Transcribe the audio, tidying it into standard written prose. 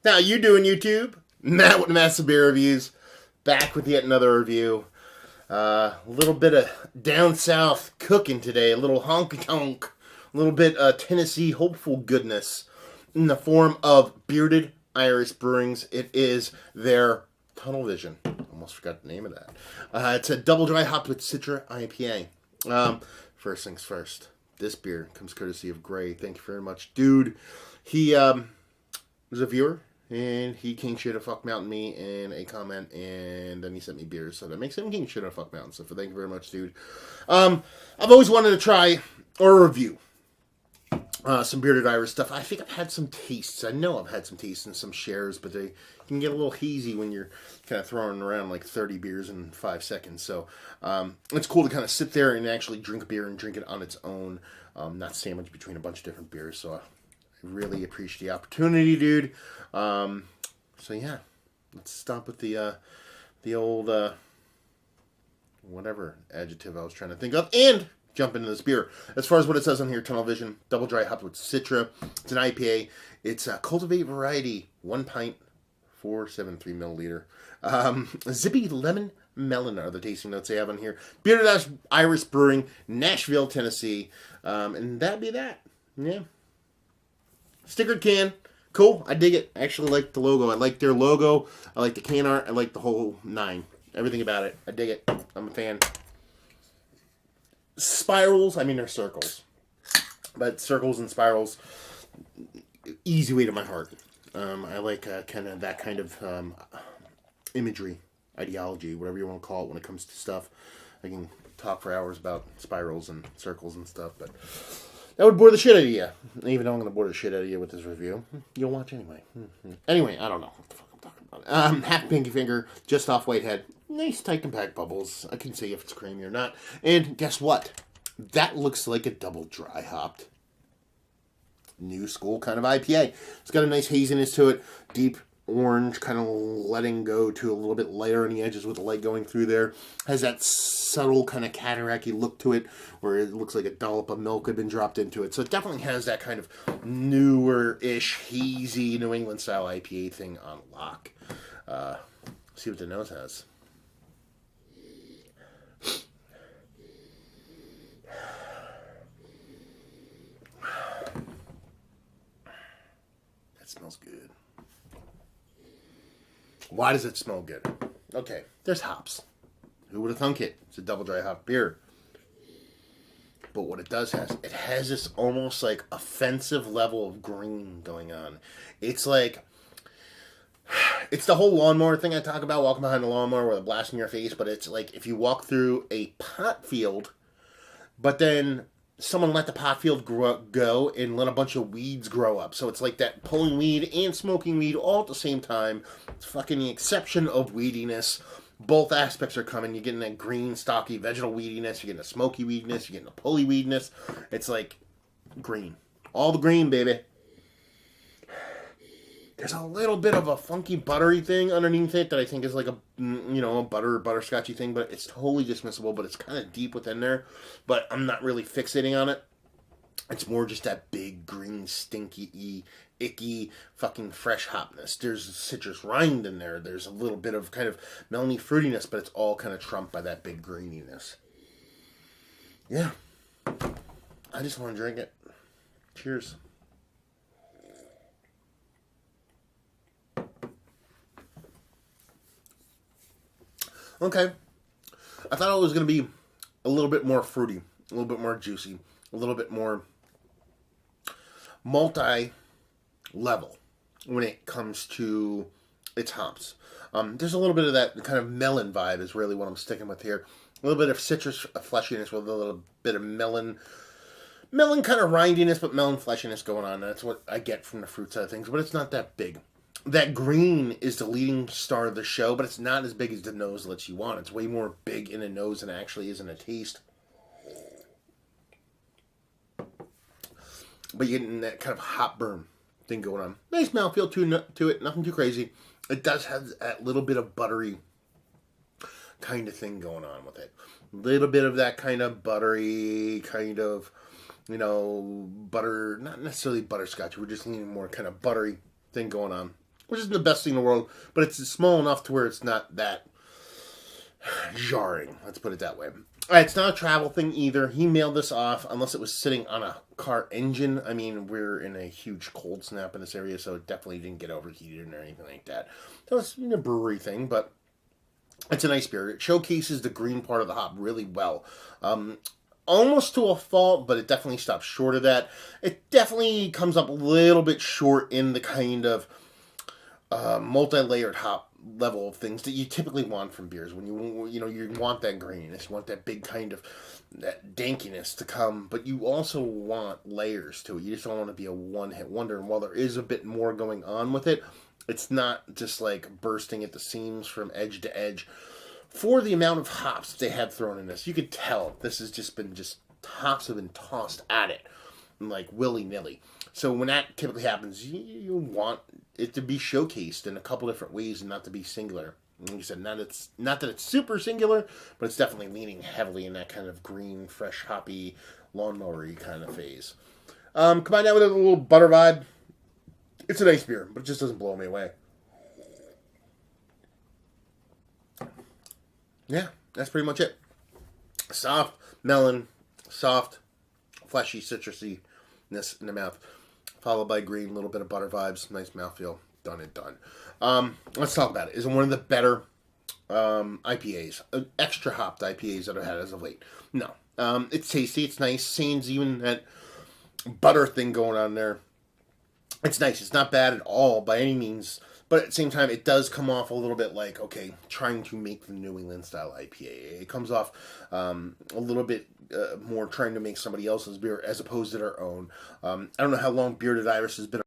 How you doing, YouTube? Matt with Massive Beer Reviews. Back with yet another review. A little bit of down south cooking today. A little honky-tonk. A little bit Tennessee hopeful goodness in the form of Bearded Iris Brewings. It is their Tunnel Vision. Almost forgot the name of that. It's a double dry hopped with Citra IPA. First things first. This beer comes courtesy of Gray. Thank you very much, dude. He was a viewer, and he king shit a fuck mountain me in a comment, and then he sent me beers, so that makes him king shit a fuck mountain. So thank you very much, dude. I've always wanted to try or review some Bearded Iris stuff. I think I've had some tastes. I know I've had some tastes and some shares, but they can get a little hazy when you're kind of throwing around like 30 beers in 5 seconds. So it's cool to kind of sit there and actually drink a beer and drink it on its own, not sandwiched between a bunch of different beers. So I really appreciate the opportunity, dude. So yeah, let's stop with the old whatever adjective I was trying to think of and jump into this beer. As far as what it says on here, Tunnel Vision, double dry hopped with Citra. It's an IPA. It's a cultivate variety, 1 pint, 473 milliliter. Zippy lemon melon are the tasting notes they have on here. Bearded Iris Brewing, Nashville, Tennessee. And that'd be that. Yeah. Stickered can. Cool. I dig it. I actually like the logo. I like their logo. I like the can art. I like the whole nine. Everything about it. I dig it. I'm a fan. Spirals. I mean, they're circles. But circles and spirals, easy way to my heart. I like kind of that kind of imagery, ideology, whatever you want to call it when it comes to stuff. I can talk for hours about spirals and circles and stuff, but that would bore the shit out of you. Even though I'm going to bore the shit out of you with this review. You'll watch anyway. Anyway, I don't know what the fuck I'm talking about. Half pinky finger, just off Whitehead. Nice tight compact bubbles. I can see if it's creamy or not. And guess what? That looks like a double dry hopped new school kind of IPA. It's got a nice haziness to it. Deep orange, kind of letting go to a little bit lighter on the edges with the light going through there. Has that subtle kind of cataract-y look to it where it looks like a dollop of milk had been dropped into it. So it definitely has that kind of newer-ish, hazy New England-style IPA thing on lock. See what the nose has. That smells good. Why does it smell good? Okay, there's hops. Who would have thunk it? It's a double dry hop beer. But what it does it has this almost like offensive level of green going on. It's like, it's the whole lawnmower thing I talk about, walking behind the lawnmower with a blast in your face, but it's like if you walk through a pot field, but then someone let the pot field go and let a bunch of weeds grow up. So it's like that pulling weed and smoking weed all at the same time. It's fucking the exception of weediness. Both aspects are coming. You're getting that green, stocky, vegetal weediness. You're getting the smoky weediness. You're getting the pulley weediness. It's like green. All the green, baby. There's a little bit of a funky buttery thing underneath it that I think is like a butterscotchy thing, but it's totally dismissible, but it's kind of deep within there. But I'm not really fixating on it. It's more just that big, green, stinky, icky, fucking fresh hopness. There's citrus rind in there. There's a little bit of kind of melony fruitiness, but it's all kind of trumped by that big greeniness. Yeah. I just want to drink it. Cheers. Okay. I thought it was going to be a little bit more fruity, a little bit more juicy, a little bit more multi-level when it comes to its hops. There's a little bit of that kind of melon vibe is really what I'm sticking with here. A little bit of citrus fleshiness with a little bit of melon kind of rindiness, but melon fleshiness going on. That's what I get from the fruit side of things, but it's not that big. That green is the leading star of the show, but it's not as big as the nose lets you want. It's way more big in the nose than it actually is in a taste. But you're getting that kind of hop burn thing going on. Nice mouthfeel to it, nothing too crazy. It does have that little bit of buttery kind of thing going on with it. A little bit of that kind of buttery, kind of, butter, not necessarily butterscotch. We're just leaning more kind of buttery thing going on. which isn't the best thing in the world, but it's small enough to where it's not that jarring. Let's put it that way. It's not a travel thing either. He mailed this off unless it was sitting on a car engine. I mean, we're in a huge cold snap in this area, so it definitely didn't get overheated or anything like that. So it's a brewery thing, but it's a nice beer. It showcases the green part of the hop really well. Almost to a fault, but it definitely stops short of that. It definitely comes up a little bit short in the kind of multi-layered hop level of things that you typically want from beers. When you want that graininess, you want that big kind of that dankiness to come, but you also want layers to it. You just don't want to be a one-hit wonder. And while there is a bit more going on with it, it's not just like bursting at the seams from edge to edge. For the amount of hops they had thrown in this, you could tell this has just been hops have been tossed at it like willy-nilly. So when that typically happens, you want it to be showcased in a couple different ways and not to be singular. Like you said, not that it's super singular, but it's definitely leaning heavily in that kind of green, fresh, hoppy, lawnmower-y kind of phase. Combine that with a little butter vibe. It's a nice beer, but it just doesn't blow me away. Yeah, that's pretty much it. Soft melon, soft, fleshy citrusiness in the mouth, followed by green, little bit of butter vibes, nice mouthfeel, done and done. Let's talk about it. Is it one of the better IPAs, extra hopped IPAs that I've had as of late? No. It's tasty, it's nice. Sane's even that butter thing going on there. It's nice. It's not bad at all by any means. But at the same time, it does come off a little bit like, okay, trying to make the New England style IPA. It comes off a little bit more trying to make somebody else's beer as opposed to their own. I don't know how long Bearded Iris has been